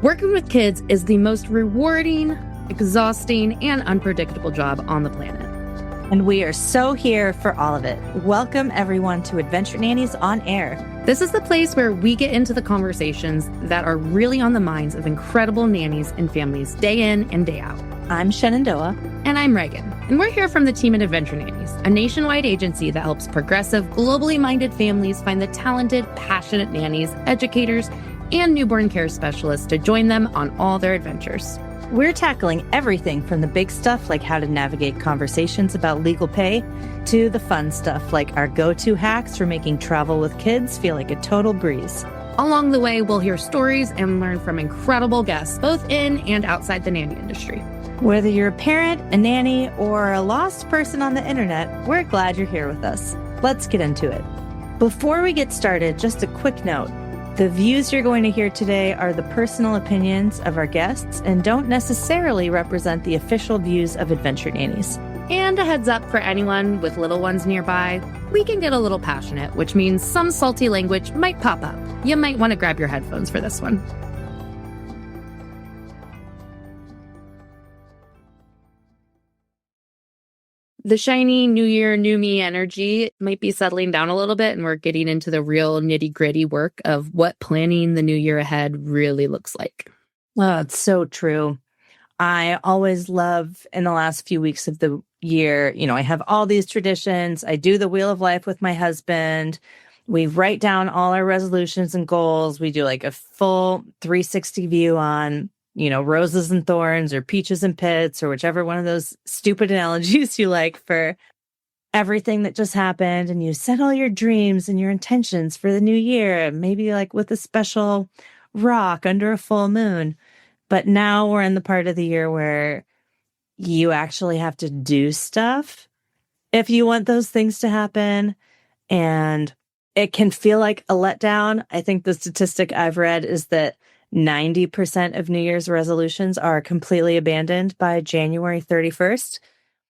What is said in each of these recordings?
Working with kids is the most rewarding, exhausting, and unpredictable job on the planet. And we are so here for all of it. Welcome, everyone, to Adventure Nannies on Air. This is the place where we get into the conversations that are really on the minds of incredible nannies and families day in and day out. I'm Shenandoah. And I'm Reagan. And we're here from the team at Adventure Nannies, a nationwide agency that helps progressive, globally minded families find the talented, passionate nannies, educators, and newborn care specialists to join them on all their adventures. We're tackling everything from the big stuff like how to navigate conversations about legal pay to the fun stuff like our go-to hacks for making travel with kids feel like a total breeze. Along the way, we'll hear stories and learn from incredible guests, both in and outside the nanny industry. Whether you're a parent, a nanny, or a lost person on the internet, we're glad you're here with us. Let's get into it. Before we get started, just a quick note. The views you're going to hear today are the personal opinions of our guests and don't necessarily represent the official views of Adventure Nannies. And a heads up for anyone with little ones nearby, we can get a little passionate, which means some salty language might pop up. You might want to grab your headphones for this one. The shiny new year, new me energy might be settling down a little bit, and we're getting into the real nitty-gritty work of what planning the new year ahead really looks like. Oh, it's so true. I always love in the last few weeks of the year, I have all these traditions. I do the Wheel of Life with my husband. We write down all our resolutions and goals. We do like a full 360 view on roses and thorns or peaches and pits or whichever one of those stupid analogies you like for everything that just happened. And you set all your dreams and your intentions for the new year, maybe like with a special rock under a full moon. But now we're in the part of the year where you actually have to do stuff if you want those things to happen. And it can feel like a letdown. I think the statistic I've read is that 90% of New Year's resolutions are completely abandoned by January 31st.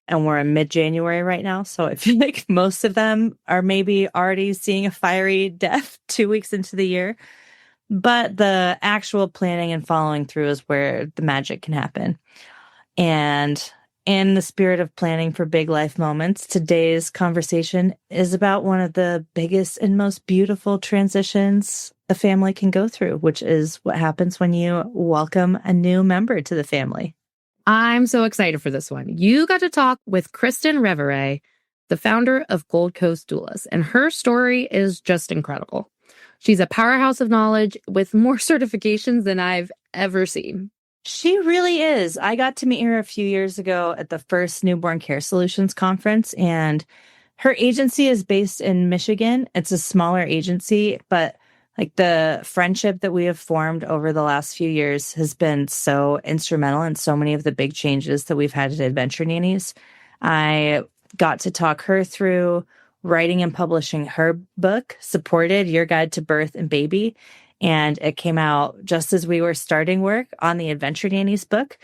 And we're in mid-January right now. So I feel like most of them are maybe already seeing a fiery death 2 weeks into the year. But the actual planning and following through is where the magic can happen. And in the spirit of planning for big life moments, today's conversation is about one of the biggest and most beautiful transitions a family can go through, which is what happens when you welcome a new member to the family. I'm so excited for this one. You got to talk with Kristin Revere, the founder of Gold Coast Doulas, and her story is just incredible. She's a powerhouse of knowledge with more certifications than I've ever seen. She really is. I got to meet her a few years ago at the first Newborn Care Solutions conference, and her agency is based in Michigan. It's a smaller agency, but like the friendship that we have formed over the last few years has been so instrumental in so many of the big changes that we've had at Adventure Nannies. I got to talk her through writing and publishing her book, Supported, Your Guide to Birth and Baby. And it came out just as we were starting work on the Adventure Nannies book.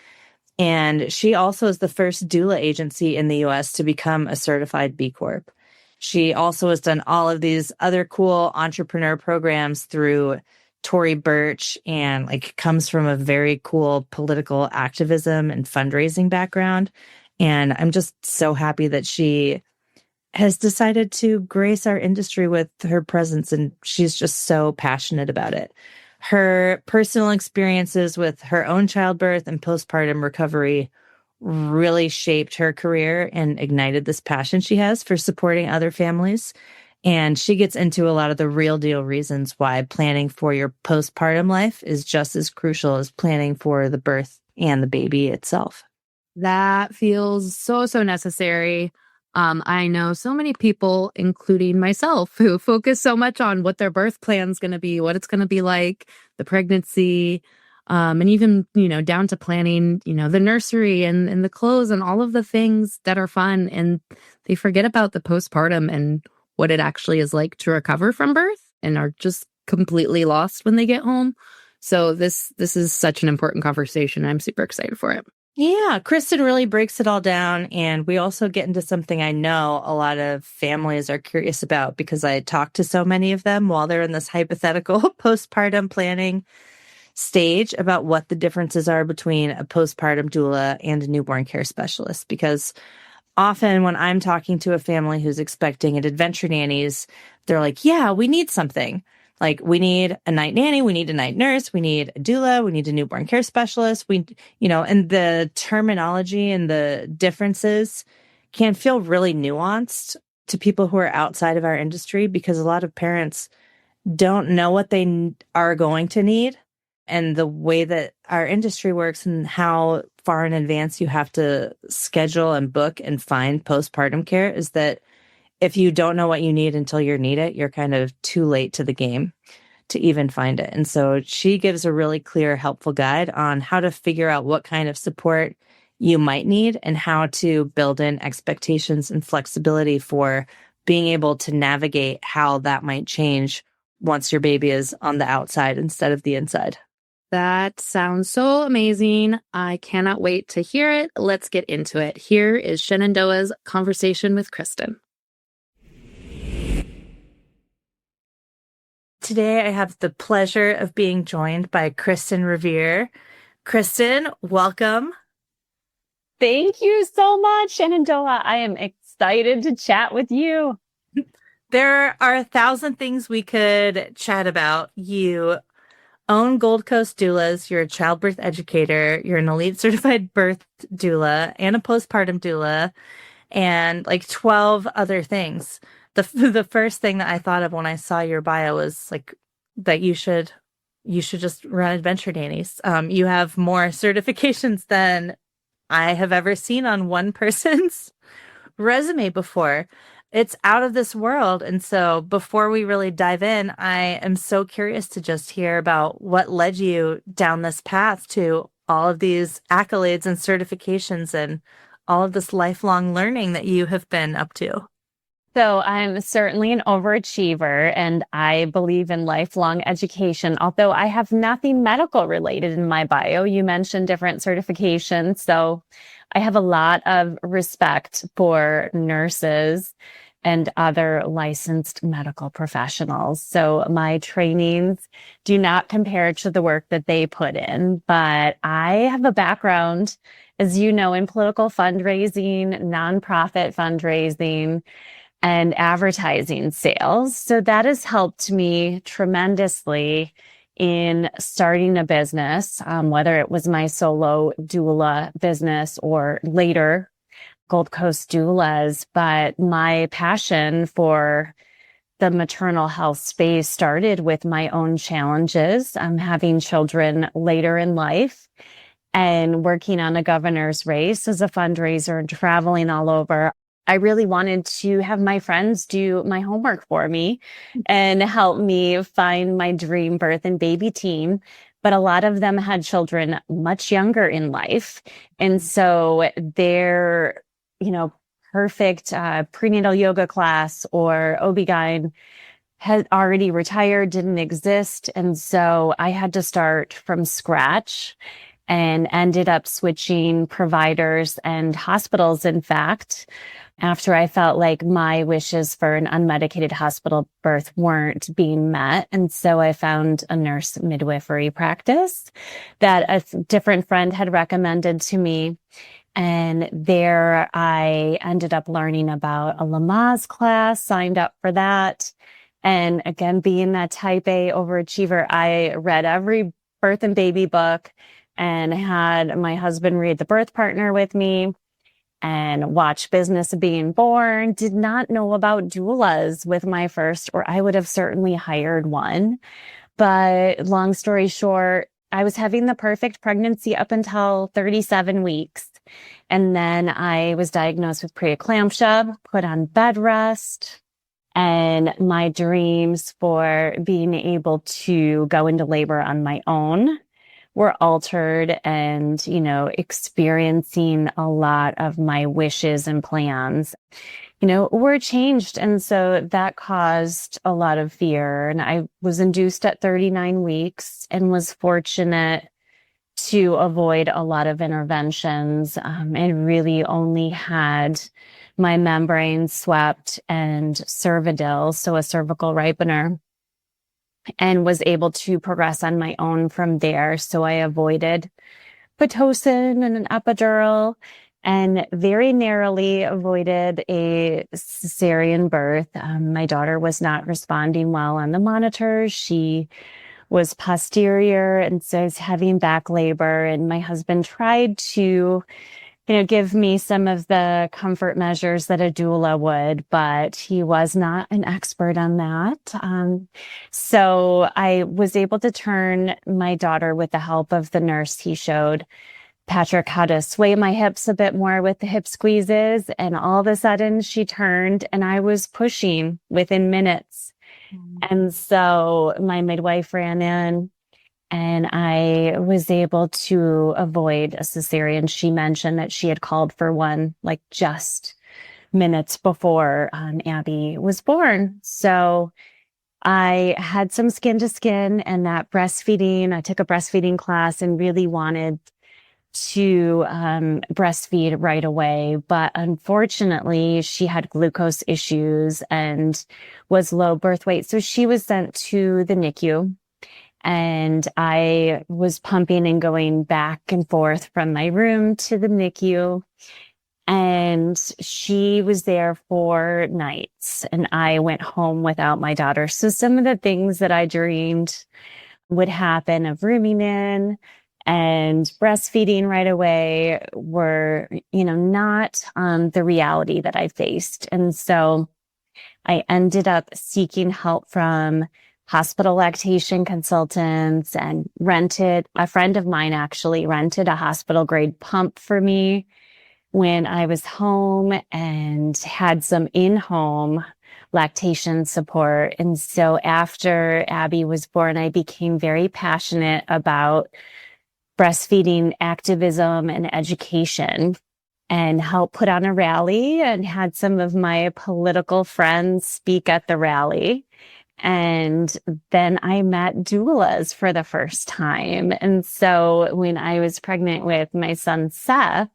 And she also is the first doula agency in the U.S. to become a certified B Corp. She also has done all of these other cool entrepreneur programs through Tory Burch and comes from a very cool political activism and fundraising background. And I'm just so happy that she has decided to grace our industry with her presence, and she's just so passionate about it. Her personal experiences with her own childbirth and postpartum recovery really shaped her career and ignited this passion she has for supporting other families. And she gets into a lot of the real deal reasons why planning for your postpartum life is just as crucial as planning for the birth and the baby itself. That feels so necessary. I know so many people, including myself, who focus so much on what their birth plan's going to be, what it's going to be like, the pregnancy, and even, down to planning, the nursery and the clothes and all of the things that are fun. And they forget about the postpartum and what it actually is like to recover from birth and are just completely lost when they get home. So this is such an important conversation. I'm super excited for it. Yeah, Kristin really breaks it all down. And we also get into something I know a lot of families are curious about because I talk to so many of them while they're in this hypothetical postpartum planning stage about what the differences are between a postpartum doula and a newborn care specialist, because often when I'm talking to a family who's expecting an adventure nannies, they're like, yeah, we need something. Like, we need a night nanny, we need a night nurse, we need a doula, we need a newborn care specialist. And the terminology and the differences can feel really nuanced to people who are outside of our industry, because a lot of parents don't know what they are going to need. And the way that our industry works and how far in advance you have to schedule and book and find postpartum care is that if you don't know what you need until you need it, you're kind of too late to the game to even find it. And so she gives a really clear, helpful guide on how to figure out what kind of support you might need and how to build in expectations and flexibility for being able to navigate how that might change once your baby is on the outside instead of the inside. That sounds so amazing. I cannot wait to hear it. Let's get into it. Here is Shenandoah's conversation with Kristin. Today, I have the pleasure of being joined by Kristin Revere. Kristin, welcome. Thank you so much, Shenandoah. I am excited to chat with you. There are 1,000 things we could chat about. You own Gold Coast Doulas. You're a childbirth educator. You're an elite certified birth doula and a postpartum doula, and like 12 other things. The first thing that I thought of when I saw your bio was like that you should just run adventure nannies. You have more certifications than I have ever seen on one person's resume before. It's out of this world. And so before we really dive in, I am so curious to just hear about what led you down this path to all of these accolades and certifications and all of this lifelong learning that you have been up to. So I'm certainly an overachiever, and I believe in lifelong education, although I have nothing medical related in my bio. You mentioned different certifications. So I have a lot of respect for nurses and other licensed medical professionals. So my trainings do not compare to the work that they put in, but I have a background, as you know, in political fundraising, nonprofit fundraising, and advertising sales. So that has helped me tremendously in starting a business, whether it was my solo doula business or later Gold Coast Doulas. But my passion for the maternal health space started with my own challenges. I'm having children later in life and working on a governor's race as a fundraiser and traveling all over. I really wanted to have my friends do my homework for me and help me find my dream birth and baby team. But a lot of them had children much younger in life. And so their, perfect prenatal yoga class or OB-GYN had already retired, didn't exist. And so I had to start from scratch and ended up switching providers and hospitals, in fact, after I felt like my wishes for an unmedicated hospital birth weren't being met. And so I found a nurse midwifery practice that a different friend had recommended to me. And there I ended up learning about a Lamaze class, signed up for that. And again, being that type A overachiever, I read every birth and baby book and had my husband read The Birth Partner with me and watch Business of Being Born. Did not know about doulas with my first, or I would have certainly hired one. But long story short, I was having the perfect pregnancy up until 37 weeks. And then I was diagnosed with preeclampsia, put on bed rest, and my dreams for being able to go into labor on my own were altered, and, experiencing a lot of my wishes and plans, were changed. And so that caused a lot of fear. And I was induced at 39 weeks and was fortunate to avoid a lot of interventions, and really only had my membrane swept and Cervidil, so a cervical ripener. and was able to progress on my own from there. So I avoided Pitocin and an epidural, and very narrowly avoided a cesarean birth. My daughter was not responding well on the monitors. She was posterior and so I was having back labor. And my husband tried to, give me some of the comfort measures that a doula would, but he was not an expert on that. So I was able to turn my daughter with the help of the nurse. He showed Patrick how to sway my hips a bit more with the hip squeezes. And all of a sudden she turned and I was pushing within minutes. And so my midwife ran in and I was able to avoid a cesarean. She mentioned that she had called for one like just minutes before Abby was born. So I had some skin to skin and that breastfeeding, I took a breastfeeding class and really wanted to breastfeed right away. But unfortunately, she had glucose issues and was low birth weight. So she was sent to the NICU. And I was pumping and going back and forth from my room to the NICU. And she was there for nights. And I went home without my daughter. So some of the things that I dreamed would happen of rooming in and breastfeeding right away were, not the reality that I faced. And so I ended up seeking help from hospital lactation consultants and a friend of mine actually rented a hospital grade pump for me when I was home and had some in-home lactation support. And so after Abby was born, I became very passionate about breastfeeding activism and education and helped put on a rally and had some of my political friends speak at the rally. And then I met doulas for the first time. And so when I was pregnant with my son, Seth,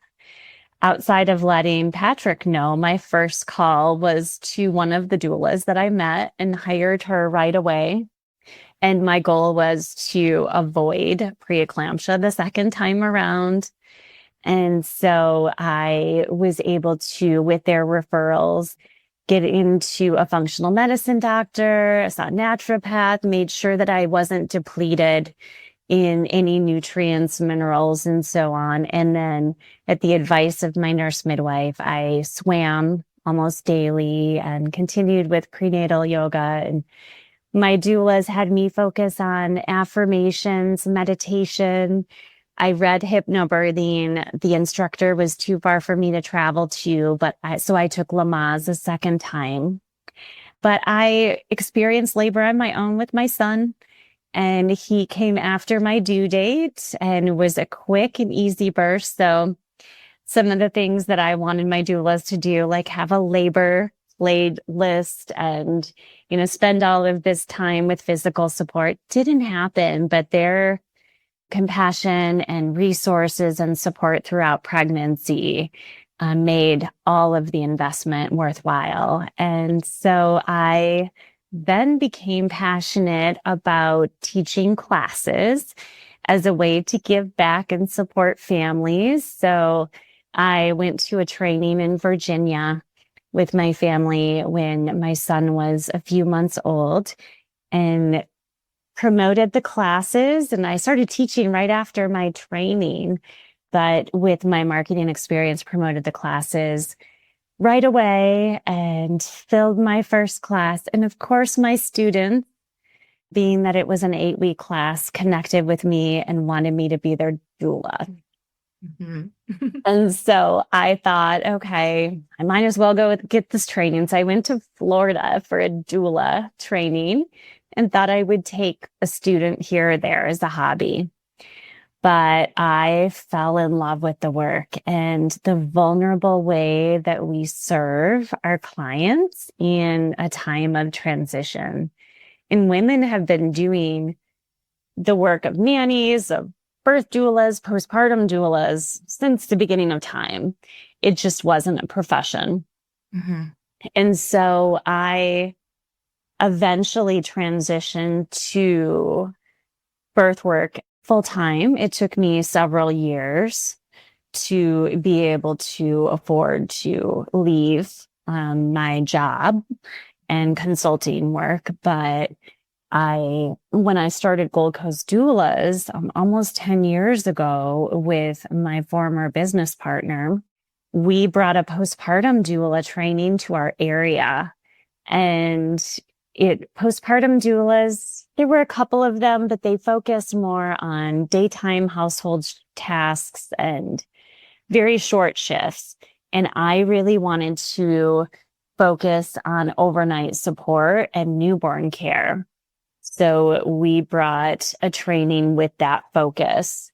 outside of letting Patrick know, my first call was to one of the doulas that I met and hired her right away. And my goal was to avoid preeclampsia the second time around. And so I was able to, with their referrals, get into a functional medicine doctor, I saw a naturopath, made sure that I wasn't depleted in any nutrients, minerals, and so on. And then at the advice of my nurse midwife, I swam almost daily and continued with prenatal yoga. And my doulas had me focus on affirmations, meditation. I read hypnobirthing. The instructor was too far for me to travel to, so I took Lamaze a second time. But I experienced labor on my own with my son, and he came after my due date and was a quick and easy birth. So some of the things that I wanted my doulas to do, like have a labor laid list and, spend all of this time with physical support, didn't happen, but their compassion and resources and support throughout pregnancy made all of the investment worthwhile. And so I then became passionate about teaching classes as a way to give back and support families. So I went to a training in Virginia with my family when my son was a few months old and promoted the classes. And I started teaching right after my training, but with my marketing experience, promoted the classes right away and filled my first class. And of course, my students, being that it was an 8-week class, connected with me and wanted me to be their doula. Mm-hmm. And so I thought, okay, I might as well go get this training. So I went to Florida for a doula training and thought I would take a student here or there as a hobby. But I fell in love with the work and the vulnerable way that we serve our clients in a time of transition. And women have been doing the work of nannies, of birth doulas, postpartum doulas since the beginning of time. It just wasn't a profession. Mm-hmm. And so I eventually transitioned to birth work full time. It took me several years to be able to afford to leave my job and consulting work. But when I started Gold Coast Doulas almost 10 years ago with my former business partner, we brought a postpartum doula training to our area. And postpartum doulas, there were a couple of them, but they focused more on daytime household tasks and very short shifts. And I really wanted to focus on overnight support and newborn care. So we brought a training with that focus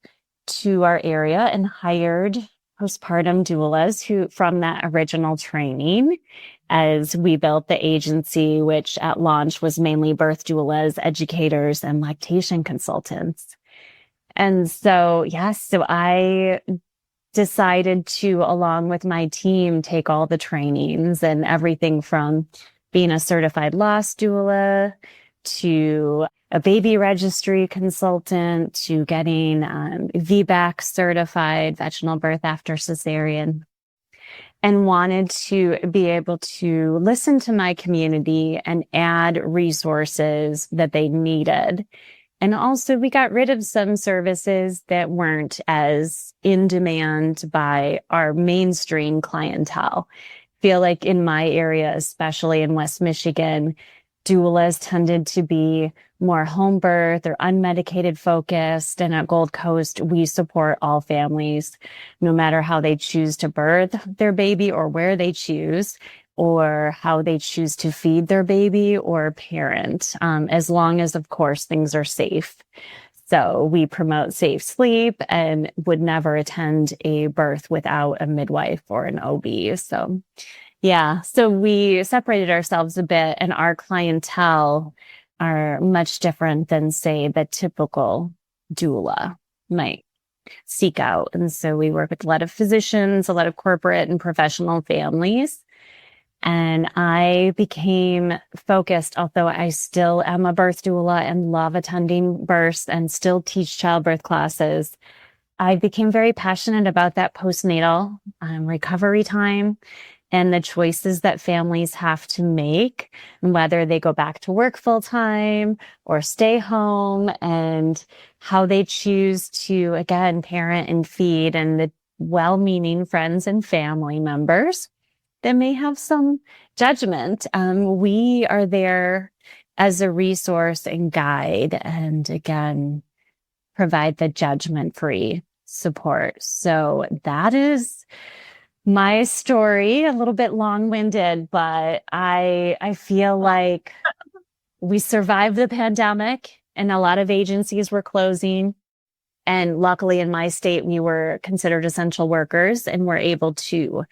to our area and hired postpartum doulas from that original training as we built the agency, which at launch was mainly birth doulas, educators, and lactation consultants. And so, so I decided to, along with my team, take all the trainings and everything from being a certified loss doula to a baby registry consultant to getting VBAC certified, vaginal birth after cesarean, and wanted to be able to listen to my community and add resources that they needed. And also we got rid of some services that weren't as in demand by our mainstream clientele. Feel like in my area, especially in West Michigan, doulas tended to be more home birth or unmedicated focused. And at Gold Coast, we support all families, no matter how they choose to birth their baby or where they choose, or how they choose to feed their baby or parent, as long as, of course, things are safe. So we promote safe sleep and would never attend a birth without a midwife or an OB. So so we separated ourselves a bit, and our clientele are much different than, say, the typical doula might seek out. And so we work with a lot of physicians, a lot of corporate and professional families. And I became focused, although I still am a birth doula and love attending births and still teach childbirth classes. I became very passionate about that postnatal recovery time and the choices that families have to make, whether they go back to work full time or stay home, and how they choose to, again, parent and feed, and the well-meaning friends and family members that may have some judgment. We are there as a resource and guide, and again, provide the judgment-free support. So that is my story, a little bit long-winded, but I feel like we survived the pandemic and a lot of agencies were closing. And luckily in my state, we were considered essential workers and were able to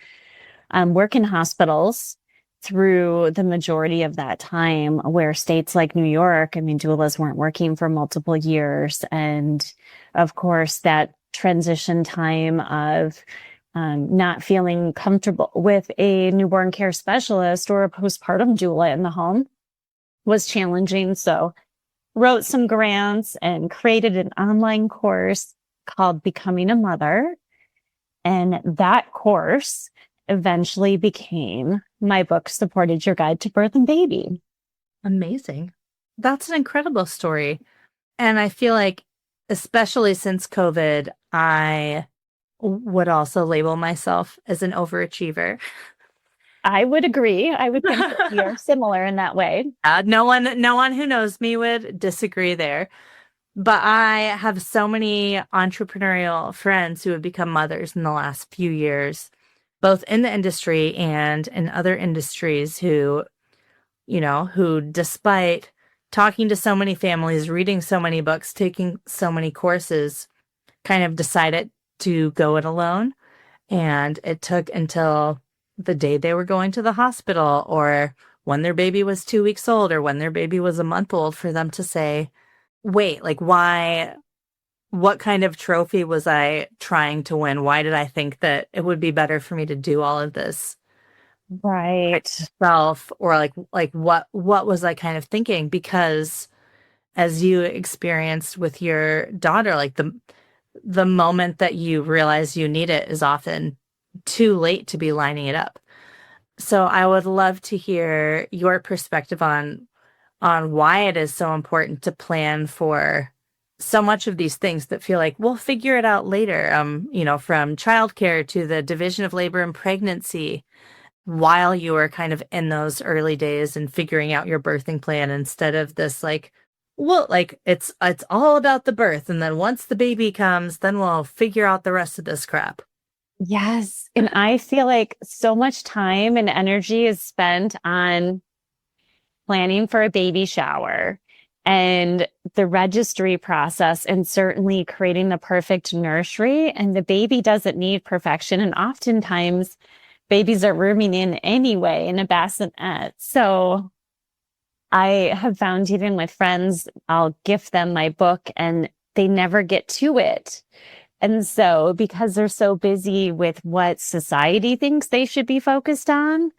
work in hospitals through the majority of that time, where states like New York, doulas weren't working for multiple years. And of course, that transition time of not feeling comfortable with a newborn care specialist or a postpartum doula in the home was challenging. So wrote some grants and created an online course called Becoming a Mother. And that course eventually became my book, Supported Your Guide to Birth and Baby. Amazing. That's an incredible story. And I feel like, especially since COVID, I would also label myself as an overachiever. I would agree. I would think that we are similar in that way. No one who knows me would disagree there. But I have so many entrepreneurial friends who have become mothers in the last few years, both in the industry and in other industries, who despite talking to so many families, reading so many books, taking so many courses, kind of decided to go it alone. And it took until the day they were going to the hospital, or when their baby was 2 weeks old, or when their baby was a month old, for them to say, wait, why, what kind of trophy was I trying to win? Why did I think that it would be better for me to do all of this Right. self, or like what was I kind of thinking? Because as you experienced with your daughter, like the moment that you realize you need it is often too late to be lining it up. So I would love to hear your perspective on why it is so important to plan for so much of these things that feel like we'll figure it out later. From childcare to the division of labor and pregnancy, while you are kind of in those early days and figuring out your birthing plan, instead of this like, well, like it's all about the birth, and then once the baby comes, then we'll figure out the rest of this crap. Yes. And I feel like so much time and energy is spent on planning for a baby shower and the registry process, and certainly creating the perfect nursery. And the baby doesn't need perfection. And oftentimes babies are rooming in anyway in a bassinet. So I have found, even with friends, I'll gift them my book and they never get to it. And so because they're so busy with what society thinks they should be focused on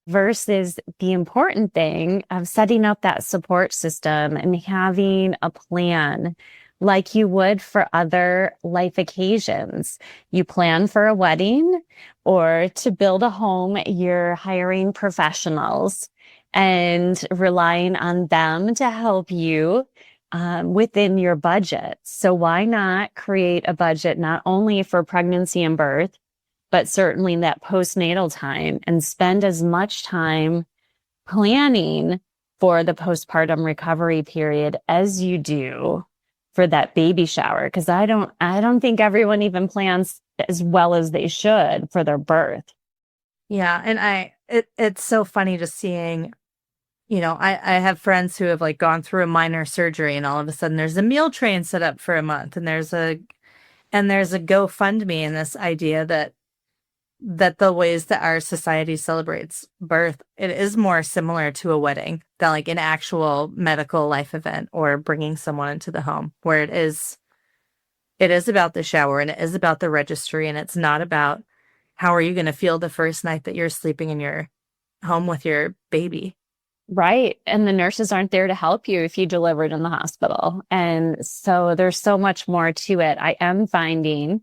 versus the important thing of setting up that support system and having a plan like you would for other life occasions. You plan for a wedding or to build a home, you're hiring professionals and relying on them to help you within your budget. So why not create a budget not only for pregnancy and birth, but certainly that postnatal time, and spend as much time planning for the postpartum recovery period as you do for that baby shower. Because I don't think everyone even plans as well as they should for their birth. Yeah, and it's so funny just seeing, I have friends who have like gone through a minor surgery, and all of a sudden there's a meal train set up for a month, and there's a GoFundMe, and this idea that the ways that our society celebrates birth, it is more similar to a wedding than like an actual medical life event or bringing someone into the home, where it is about the shower and it is about the registry, and it's not about how are you going to feel the first night that you're sleeping in your home with your baby. Right. And the nurses aren't there to help you if you delivered in the hospital. And so there's so much more to it. I am finding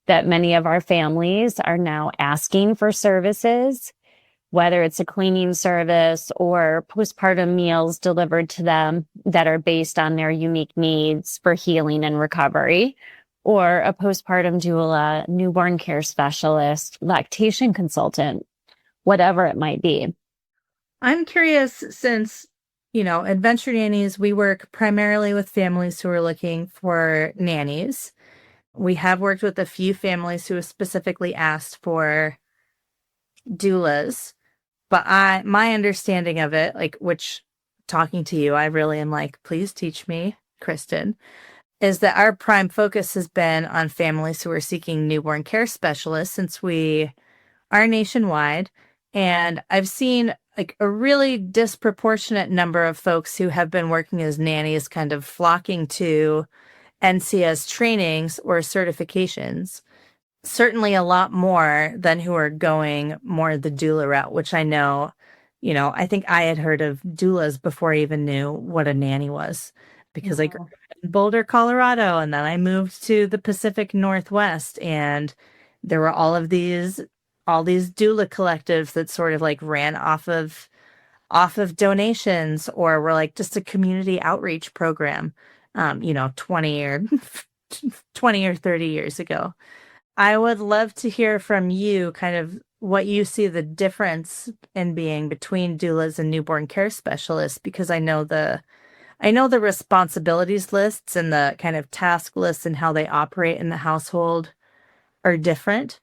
that many of our families are now asking for services, whether it's a cleaning service or postpartum meals delivered to them that are based on their unique needs for healing and recovery, or a postpartum doula, newborn care specialist, lactation consultant, whatever it might be. I'm curious, since, Adventure Nannies, we work primarily with families who are looking for nannies. We have worked with a few families who have specifically asked for doulas, but my understanding of it, like, which, talking to you, I really am like, please teach me, Kristin, is that our prime focus has been on families who are seeking newborn care specialists, since we are nationwide. And I've seen like a really disproportionate number of folks who have been working as nannies kind of flocking to NCS trainings or certifications. Certainly a lot more than who are going more the doula route, which I know, I think I had heard of doulas before I even knew what a nanny was, because I grew up in Boulder, Colorado, and then I moved to the Pacific Northwest, and there were all these doula collectives that sort of like ran off of donations, or were like just a community outreach program, 20 or 30 years ago. I would love to hear from you kind of what you see the difference in being between doulas and newborn care specialists, because I know the responsibilities lists and the kind of task lists and how they operate in the household are different.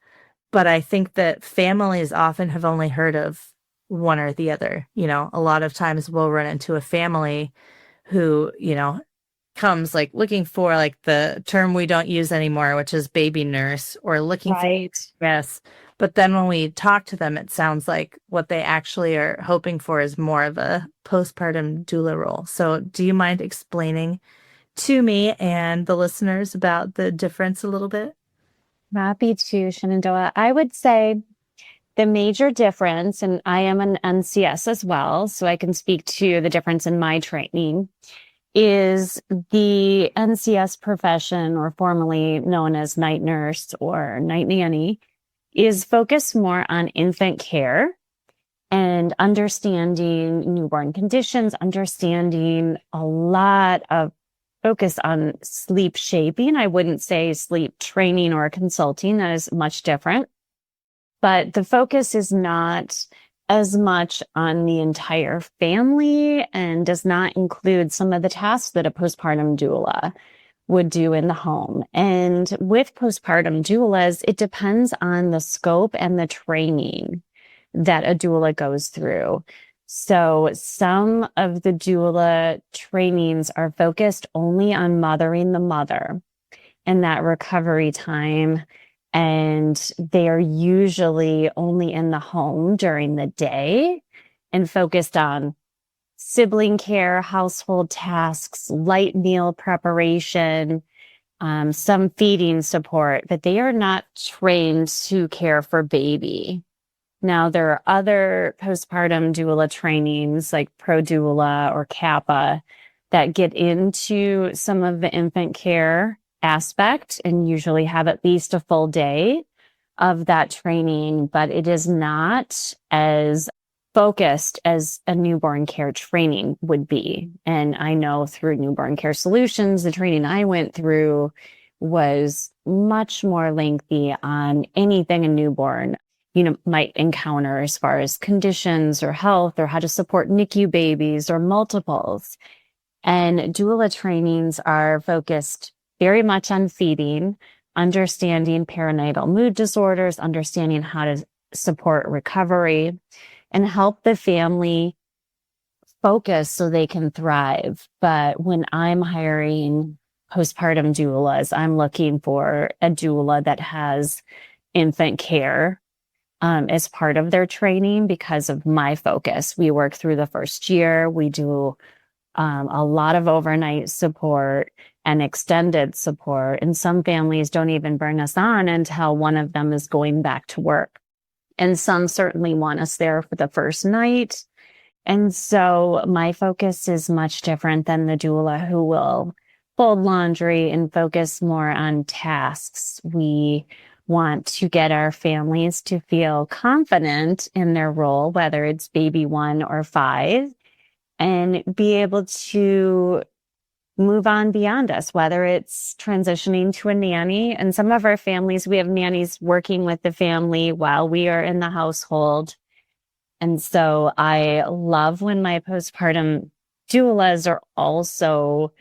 But I think that families often have only heard of one or the other. A lot of times we'll run into a family who, comes like looking for like the term we don't use anymore, which is baby nurse, or looking for, yes. But then when we talk to them, it sounds like what they actually are hoping for is more of a postpartum doula role. So do you mind explaining to me and the listeners about the difference a little bit? Happy to, Shenandoah. I would say The major difference, and I am an NCS as well, so I can speak to the difference in my training, is the NCS profession, or formerly known as night nurse or night nanny, is focused more on infant care and understanding newborn conditions, understanding a lot of focus on sleep shaping. I wouldn't say sleep training or consulting. That is much different. But the focus is not as much on the entire family and does not include some of the tasks that a postpartum doula would do in the home. And with postpartum doulas, it depends on the scope and the training that a doula goes through. So some of the doula trainings are focused only on mothering the mother and that recovery time. And they are usually only in the home during the day and focused on sibling care, household tasks, light meal preparation, some feeding support, but they are not trained to care for baby. Now, there are other postpartum doula trainings like Pro Doula or Kappa that get into some of the infant care aspect and usually have at least a full day of that training, but it is not as focused as a newborn care training would be. And I know through Newborn Care Solutions, the training I went through was much more lengthy on anything a newborn might encounter as far as conditions or health or how to support NICU babies or multiples. And doula trainings are focused very much on feeding, understanding perinatal mood disorders, understanding how to support recovery, and help the family focus so they can thrive. But when I'm hiring postpartum doulas, I'm looking for a doula that has infant care as part of their training because of my focus. We work through the first year. We do a lot of overnight support and extended support. And some families don't even bring us on until one of them is going back to work. And some certainly want us there for the first night. And so my focus is much different than the doula who will fold laundry and focus more on tasks. We want to get our families to feel confident in their role, whether it's baby 1 or 5, and be able to move on beyond us, whether it's transitioning to a nanny. And some of our families, we have nannies working with the family while we are in the household. And so I love when my postpartum doulas are also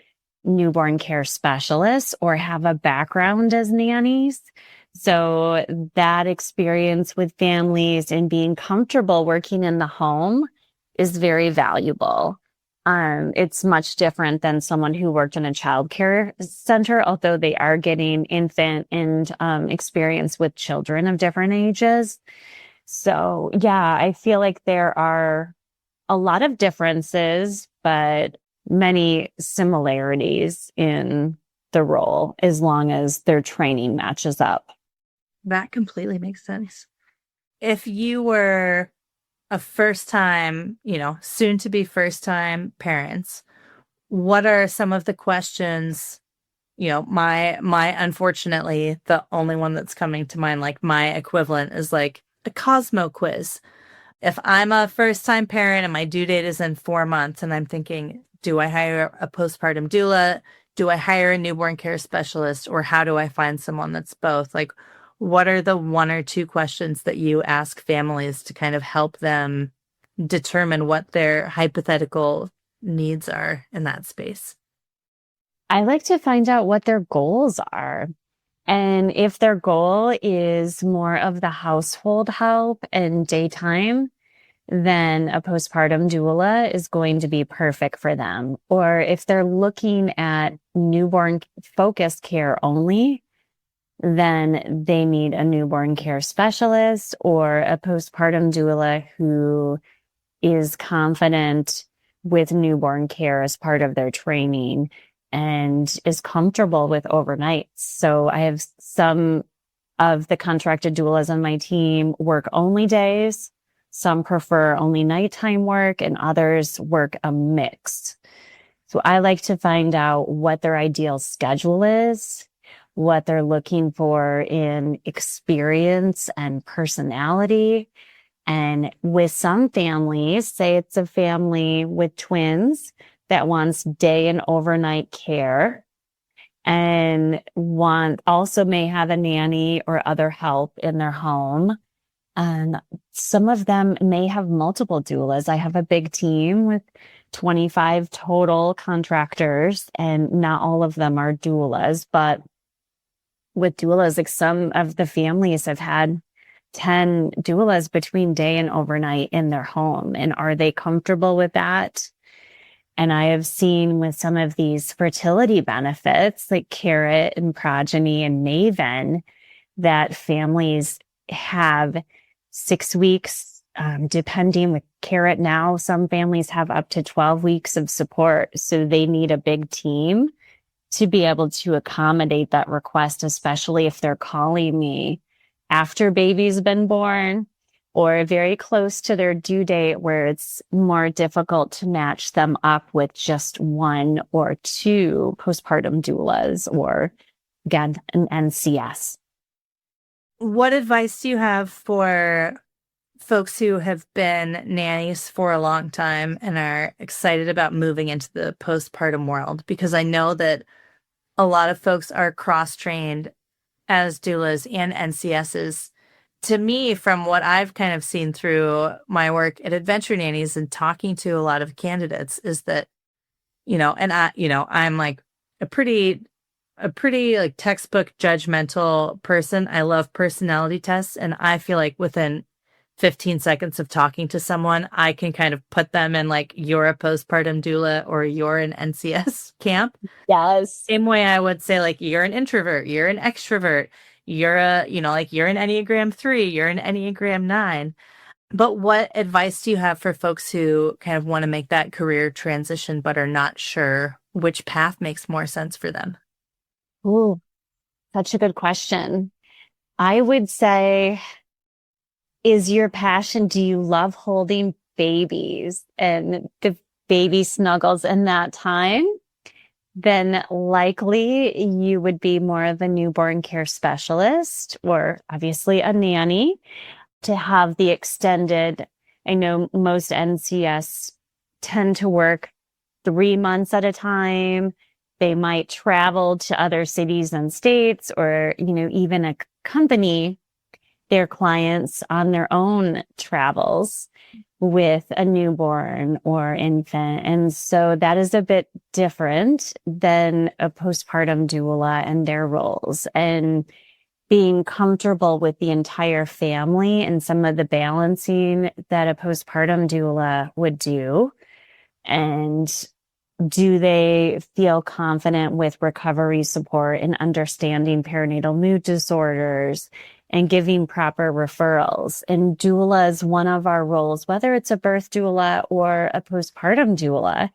newborn care specialists or have a background as nannies. So that experience with families and being comfortable working in the home is very valuable. It's much different than someone who worked in a childcare center, although they are getting infant and experience with children of different ages. So yeah, I feel like there are a lot of differences, but many similarities in the role as long as their training matches up. That completely makes sense. If you were a first time, soon to be first time parents, what are some of the questions, my unfortunately, the only one that's coming to mind, like my equivalent is like a Cosmo quiz. If I'm a first time parent and my due date is in 4 months and I'm thinking, do I hire a postpartum doula? Do I hire a newborn care specialist? Or how do I find someone that's both? Like, what are the 1 or 2 questions that you ask families to kind of help them determine what their hypothetical needs are in that space? I like to find out what their goals are. And if their goal is more of the household help and daytime, then a postpartum doula is going to be perfect for them. Or if they're looking at newborn focused care only, then they need a newborn care specialist or a postpartum doula who is confident with newborn care as part of their training and is comfortable with overnights. So I have some of the contracted doulas on my team work only days. Some prefer only nighttime work, and others work a mix. So I like to find out what their ideal schedule is, what they're looking for in experience and personality. And with some families, say it's a family with twins that wants day and overnight care and also may have a nanny or other help in their home. And some of them may have multiple doulas. I have a big team with 25 total contractors, and not all of them are doulas. But with doulas, like some of the families have had 10 doulas between day and overnight in their home. And are they comfortable with that? And I have seen with some of these fertility benefits like Carrot and Progyny and Maven that families have 6 weeks, depending with Carrot now, some families have up to 12 weeks of support. So they need a big team to be able to accommodate that request, especially if they're calling me after baby's been born or very close to their due date where it's more difficult to match them up with just one or two postpartum doulas or, again, an NCS. What advice do you have for folks who have been nannies for a long time and are excited about moving into the postpartum world? Because I know that a lot of folks are cross-trained as doulas and NCSs. To me, from what I've kind of seen through my work at Adventure Nannies and talking to a lot of candidates is that, and I'm like a pretty like textbook judgmental person. I love personality tests. And I feel like within 15 seconds of talking to someone, I can kind of put them in like, you're a postpartum doula or you're an NCS camp. Yes. Same way I would say like, you're an introvert, you're an extrovert, you're you're an Enneagram 3, you're an Enneagram 9. But what advice do you have for folks who kind of want to make that career transition, but are not sure which path makes more sense for them? Ooh, such a good question. I would say, is your passion, do you love holding babies and the baby snuggles in that time? Then likely you would be more of a newborn care specialist or obviously a nanny to have the extended. I know most NCS tend to work 3 months at a time. They might travel to other cities and states or, even accompany their clients on their own travels with a newborn or infant. And so that is a bit different than a postpartum doula and their roles. And being comfortable with the entire family and some of the balancing that a postpartum doula would do. And do they feel confident with recovery support and understanding perinatal mood disorders and giving proper referrals? And doula is one of our roles, whether it's a birth doula or a postpartum doula,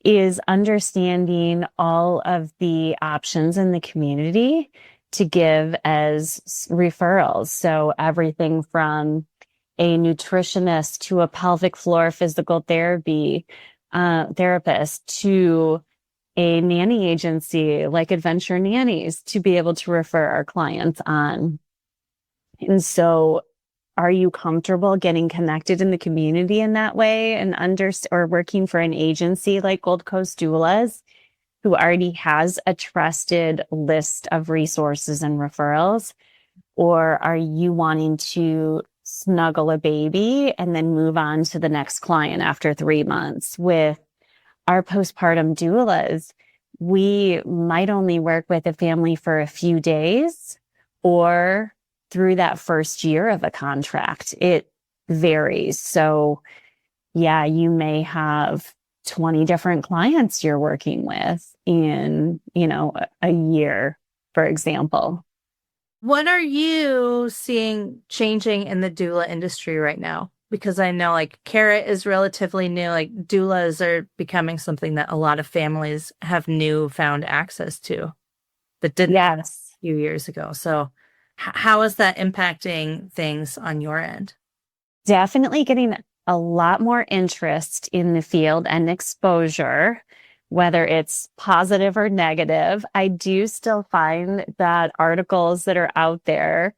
is understanding all of the options in the community to give as referrals. So everything from a nutritionist to a pelvic floor physical therapy therapist to a nanny agency like Adventure Nannies to be able to refer our clients on. And so are you comfortable getting connected in the community in that way and or working for an agency like Gold Coast Doulas who already has a trusted list of resources and referrals? Or are you wanting to snuggle a baby and then move on to the next client after 3 months? With our postpartum doulas, we might only work with a family for a few days or through that first year of a contract. It varies. So yeah, you may have 20 different clients you're working with in, a year, for example. What are you seeing changing in the doula industry right now? Because I know like Carrot is relatively new, like doulas are becoming something that a lot of families have newfound access to that didn't a few years ago. So how is that impacting things on your end? Definitely getting a lot more interest in the field and exposure, whether it's positive or negative. I do still find that articles that are out there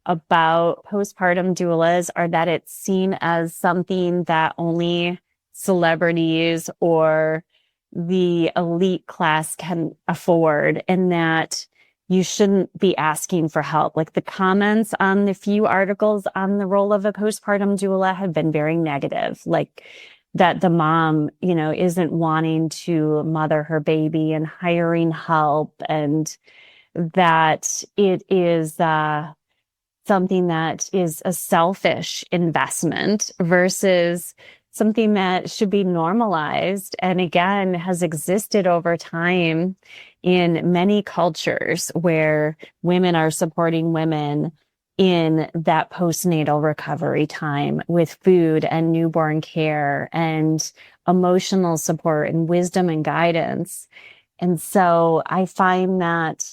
about postpartum doulas are that it's seen as something that only celebrities or the elite class can afford, and that you shouldn't be asking for help. Like, the comments on the few articles on the role of a postpartum doula have been very negative. Like, that the mom, isn't wanting to mother her baby and hiring help, and that it is something that is a selfish investment versus something that should be normalized, and again has existed over time in many cultures where women are supporting women in that postnatal recovery time with food and newborn care and emotional support and wisdom and guidance. And so I find that,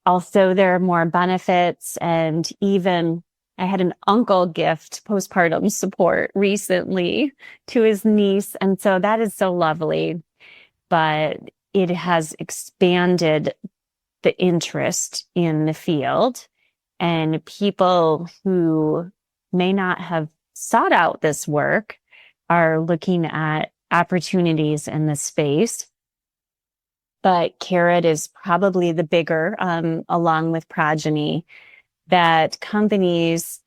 also there are more benefits, and even I had an uncle gift postpartum support recently to his niece. And so that is so lovely, but it has expanded the interest in the field, and people who may not have sought out this work are looking at opportunities in the space. But Carrot is probably the bigger, along with Progyny, that companies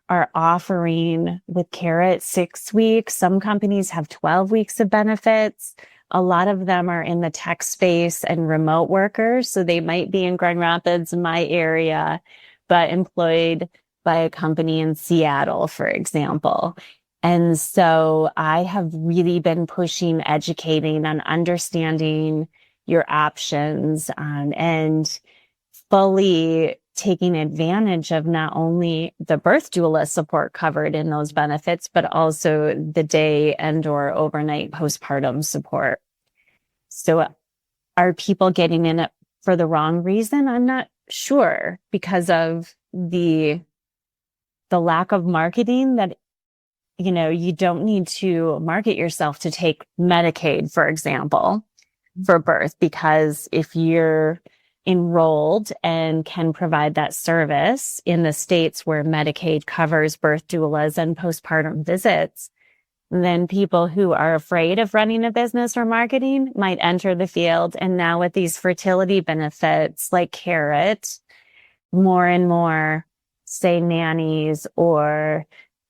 are offering with Carrot 6 weeks. Some companies have 12 weeks of benefits. A lot of them are in the tech space and remote workers. So they might be in Grand Rapids, in my area, but employed by a company in Seattle, for example. And so I have really been pushing, educating on understanding your options, and fully taking advantage of not only the birth doula support covered in those benefits, but also the day and or overnight postpartum support. So are people getting in it for the wrong reason? I'm not sure, because of the lack of marketing that, you don't need to market yourself to take Medicaid, for example, for birth, because if you're enrolled and can provide that service in the states where Medicaid covers birth doulas and postpartum visits, then people who are afraid of running a business or marketing might enter the field. And now with these fertility benefits like Carrot, more and more, say, nannies or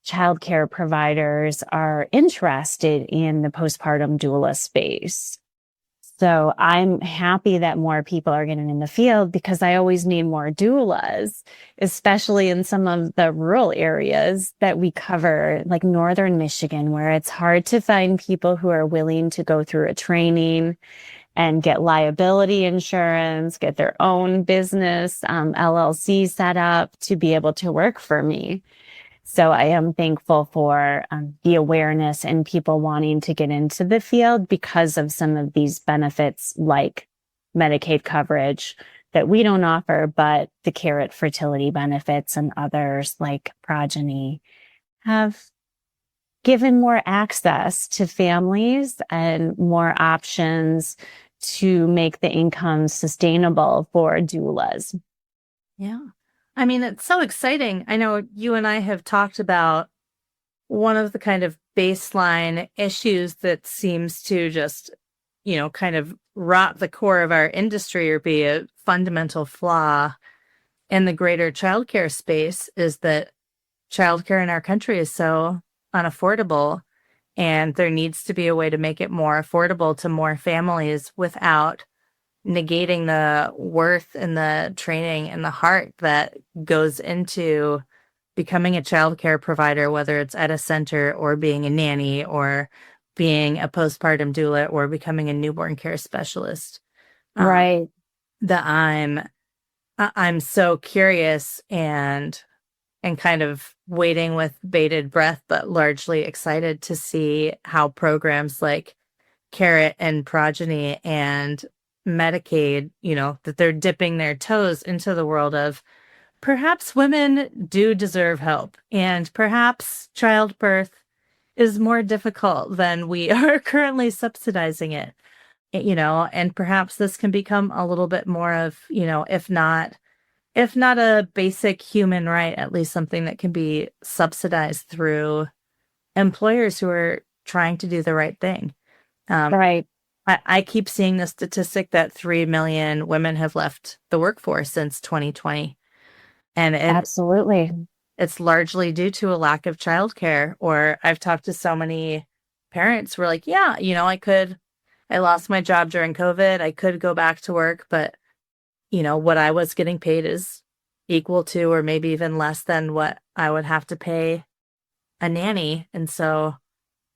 childcare providers are interested in the postpartum doula space. So I'm happy that more people are getting in the field, because I always need more doulas, especially in some of the rural areas that we cover, like northern Michigan, where it's hard to find people who are willing to go through a training and get liability insurance, get their own business, LLC set up to be able to work for me. So I am thankful for the awareness and people wanting to get into the field because of some of these benefits, like Medicaid coverage that we don't offer, but the Carrot fertility benefits and others like Progyny have given more access to families and more options to make the income sustainable for doulas. Yeah. I mean, it's so exciting. I know you and I have talked about one of the kind of baseline issues that seems to just, kind of rot the core of our industry or be a fundamental flaw in the greater childcare space is that childcare in our country is so unaffordable, and there needs to be a way to make it more affordable to more families without negating the worth and the training and the heart that goes into becoming a childcare provider, whether it's at a center or being a nanny or being a postpartum doula or becoming a newborn care specialist. Right. That I'm so curious and kind of waiting with bated breath, but largely excited to see how programs like Carrot and Progyny and Medicaid, that they're dipping their toes into the world of perhaps women do deserve help, and perhaps childbirth is more difficult than we are currently subsidizing it, and perhaps this can become a little bit more of, if not a basic human right, at least something that can be subsidized through employers who are trying to do the right thing. Right. I keep seeing the statistic that 3 million women have left the workforce since 2020. And Absolutely. it's largely due to a lack of childcare. Or I've talked to so many parents who are like, yeah, I lost my job during COVID. I could go back to work, but what I was getting paid is equal to, or maybe even less than what I would have to pay a nanny. And so,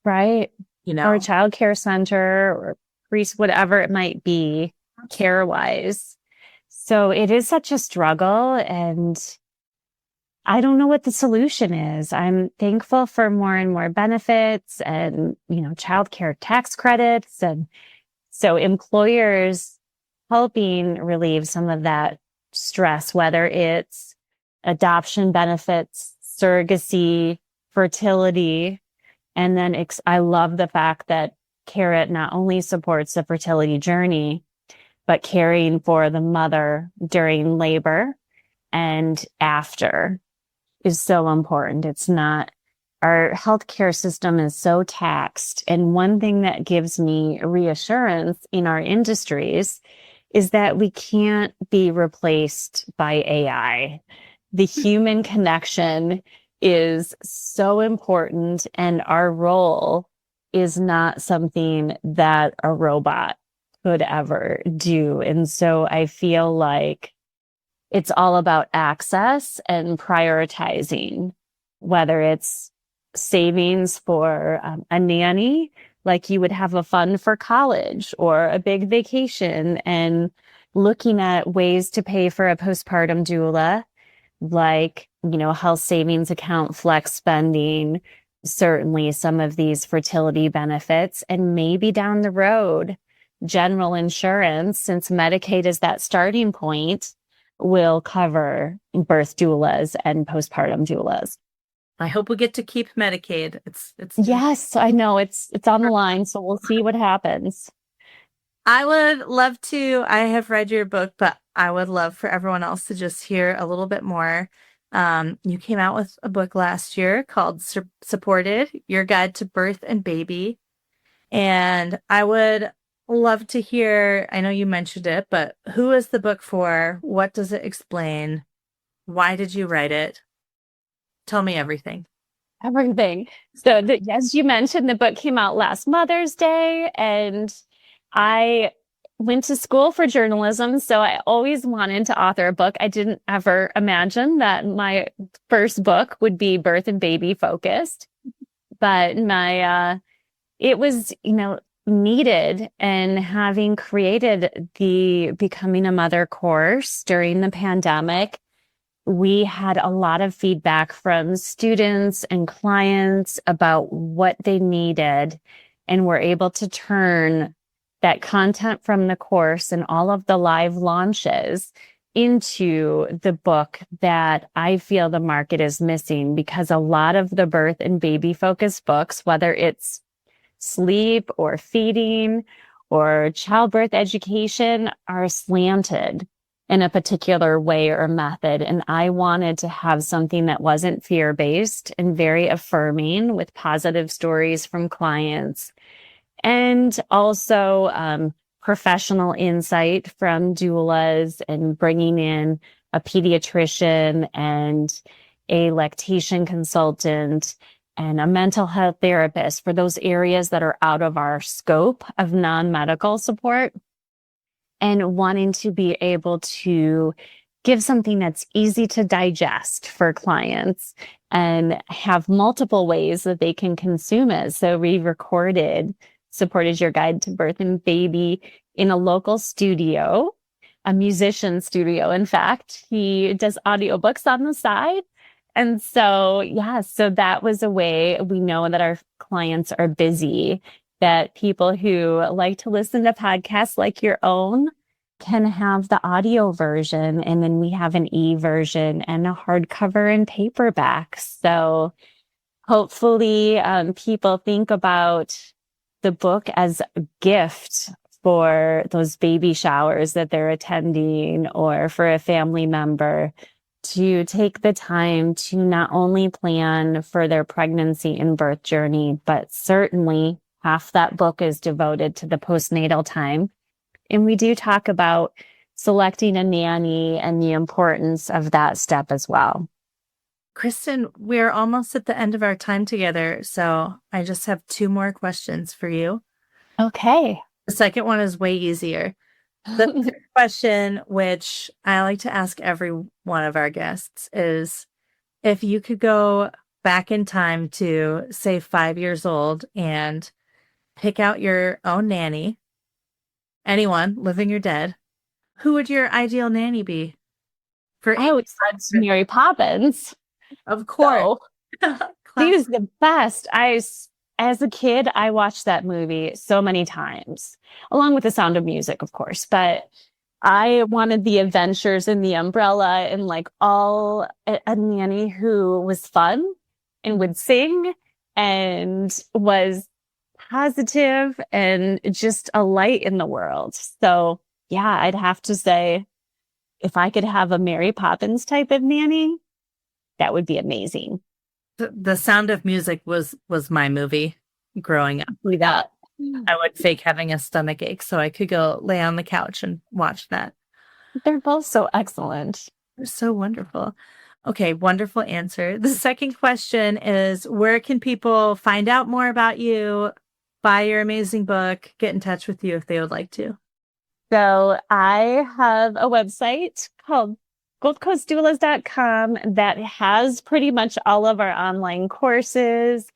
right. Or a child care center or priest, whatever it might be, care wise. So it is such a struggle, and I don't know what the solution is. I'm thankful for more and more benefits and, childcare tax credits. And so employers helping relieve some of that stress, whether it's adoption benefits, surrogacy, fertility. And then I love the fact that Carrot not only supports the fertility journey, but caring for the mother during labor and after is so important. Our healthcare system is so taxed. And one thing that gives me reassurance in our industries is that we can't be replaced by AI. The human connection is so important, and our role is not something that a robot could ever do. And so I feel like it's all about access and prioritizing, whether it's savings for a nanny, like you would have a fund for college or a big vacation, and looking at ways to pay for a postpartum doula, like, health savings account, flex spending, certainly some of these fertility benefits, and maybe down the road, general insurance, since Medicaid is that starting point, will cover birth doulas and postpartum doulas. I hope we get to keep Medicaid. It's Yes, I know it's on the line, so we'll see what happens. I would love to. I have read your book, but I would love for everyone else to just hear a little bit more. You came out with a book last year called Supported, Your Guide to Birth and Baby. And I would love to hear, I know you mentioned it, but who is the book for? What does it explain? Why did you write it? Tell me everything. Everything. So as you mentioned, the book came out last Mother's Day, and I went to school for journalism, so I always wanted to author a book. I didn't ever imagine that my first book would be birth and baby focused, but it was, needed. And having created the Becoming a Mother course during the pandemic, we had a lot of feedback from students and clients about what they needed, and were able to turn that content from the course and all of the live launches into the book that I feel the market is missing, because a lot of the birth and baby focused books, whether it's sleep or feeding or childbirth education, are slanted in a particular way or method. And I wanted to have something that wasn't fear-based and very affirming, with positive stories from clients, and also professional insight from doulas, and bringing in a pediatrician and a lactation consultant and a mental health therapist for those areas that are out of our scope of non-medical support, and wanting to be able to give something that's easy to digest for clients and have multiple ways that they can consume it. So we recorded Supported Your Guide to Birth and Baby in a local studio, a musician studio. In fact, he does audiobooks on the side. And so, so that was a way. We know that our clients are busy, that people who like to listen to podcasts like your own can have the audio version, and then we have an e-version and a hardcover and paperback. So hopefully people think about the book as a gift for those baby showers that they're attending, or for a family member to take the time to not only plan for their pregnancy and birth journey, but certainly half that book is devoted to the postnatal time. And we do talk about selecting a nanny and the importance of that step as well. Kristin, we're almost at the end of our time together, so I just have 2 more questions for you. Okay. The second one is way easier. The third question, which I like to ask every one of our guests, is if you could go back in time to, say, 5 years old and pick out your own nanny, anyone, living or dead, who would your ideal nanny be? I would say Mary Poppins. Of course. She was the best. As a kid, I watched that movie so many times, along with The Sound of Music, of course. But I wanted the adventures in the umbrella, and like a nanny who was fun and would sing and was positive and just a light in the world. So yeah, I'd have to say, if I could have a Mary Poppins type of nanny, that would be amazing. The Sound of Music was my movie growing up. That I would fake having a stomach ache so I could go lay on the couch and watch that. They're both so excellent. They're so wonderful. Okay, wonderful answer. The second question is, where can people find out more about you, buy your amazing book, get in touch with you if they would like to? So I have a website called goldcoastdoulas.com that has pretty much all of our online courses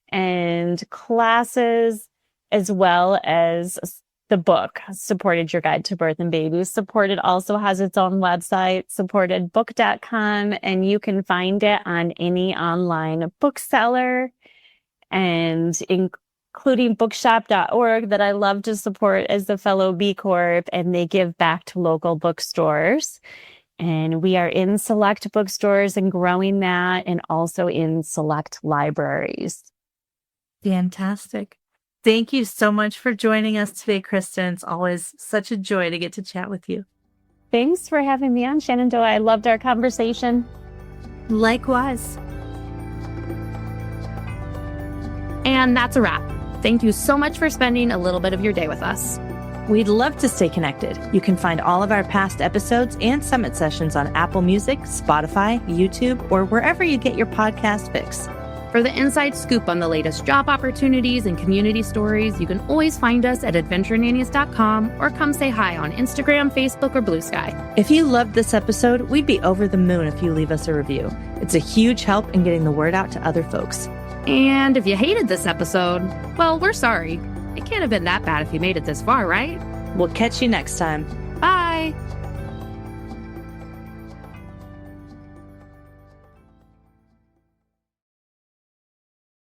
and classes, as well as the book, Supported Your Guide to Birth and Baby. Supported also has its own website, supportedbook.com, and you can find it on any online bookseller, and including bookshop.org, that I love to support as a fellow B Corp, and they give back to local bookstores. And we are in select bookstores and growing that, and also in select libraries. Fantastic. Thank you so much for joining us today, Kristin. It's always such a joy to get to chat with you. Thanks for having me on, Shenandoah. I loved our conversation. Likewise. And that's a wrap. Thank you so much for spending a little bit of your day with us. We'd love to stay connected. You can find all of our past episodes and summit sessions on Apple Music, Spotify, YouTube, or wherever you get your podcast fix. For the inside scoop on the latest job opportunities and community stories, you can always find us at adventurenannies.com or come say hi on Instagram, Facebook, or Blue Sky. If you loved this episode, we'd be over the moon if you leave us a review. It's a huge help in getting the word out to other folks. And if you hated this episode, well, we're sorry. It can't have been that bad if you made it this far, right? We'll catch you next time. Bye!